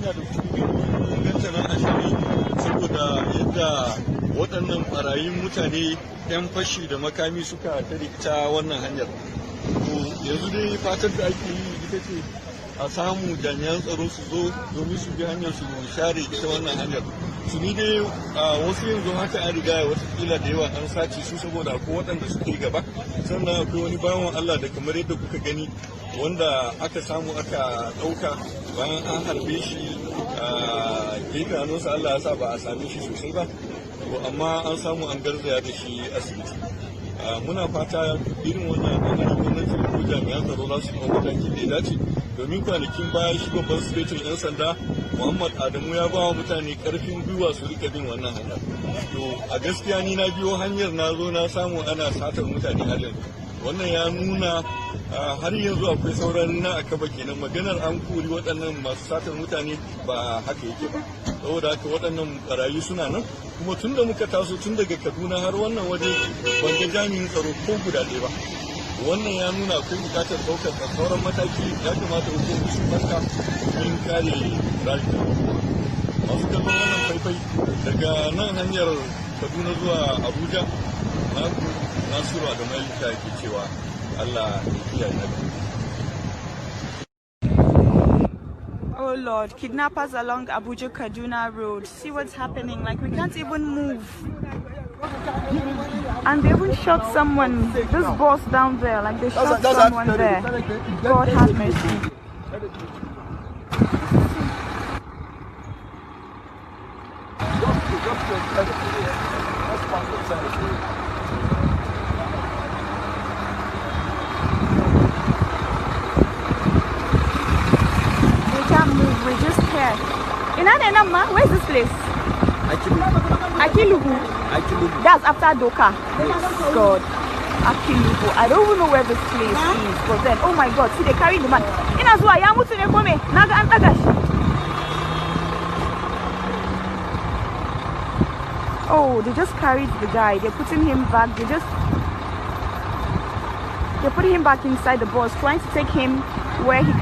hanya da kuke inganta na ashari saboda yadda waɗannan ɓarayin mutane 'yan fashi da makami suka tare ta wannan hanyar. To yanzu dai fatar da ake yi ita ce a samu jami'an tsaro su zo domin su bi hanyar su share ita wannan hanyar. Su ni dai wasu yanzu haka an riga watakila da yawa an sace su saboda akwai waɗanda suke gaba, sannan akwai wani bawan Allah da kamar yadda kuka gani wanda aka samu aka ɗauka bayan an harbe shi a gefe hannunsa, Allah ya sa ba a same shi sosai ba, amma an samu an garzaya da shi asibiti. Muna fata irin wannan al'amari gwamnati ko jami'an tsaro za su yi mataki da ya dace, domin kwanakin baya shi babban sufetin 'yan sanda Muhammad Adamu ya ba wa mutane karfin gwiwa su rika bin wannan hanyar. To a gaskiya ni na biyo hanyar na zo na samu ana satar mutane har yanzu. Wannan ya nuna har yanzu akwai sauran na akaba kenan. Maganar an kori waɗannan masu satar mutane ba haka yake ba. Saboda haka waɗannan barayi suna nan, kuma tun da muka taso tun daga Kaduna har wannan waje ban ga jami'in tsaro ko guda ɗaya ba. Wannan ya nuna akwai bukatar ɗaukar sauran mataki, ya kamata hukumomi su farka domin kare rayuka. Masu kallon wannan faifai daga nan hanyar Kaduna zuwa Abuja, Nasiru Adamu Elika ke cewa Allah ya kiyaye. Oh Lord, kidnappers along Abuja Kaduna Road. See what's happening, like we can't even move. And they even shot someone, this boss down there, like they shot someone there. God have mercy. We can't move, we're just here. Where's this place? Akilugu. That's after Doka. Yes. God. Akilugu. I don't even know where this place is. But then, oh my God, see they carry the man. Inazwa ya mutu ne kome. Naga antagashi. Oh, they just carried the guy. They're putting him back. They're putting him back inside the bus, trying to take him where he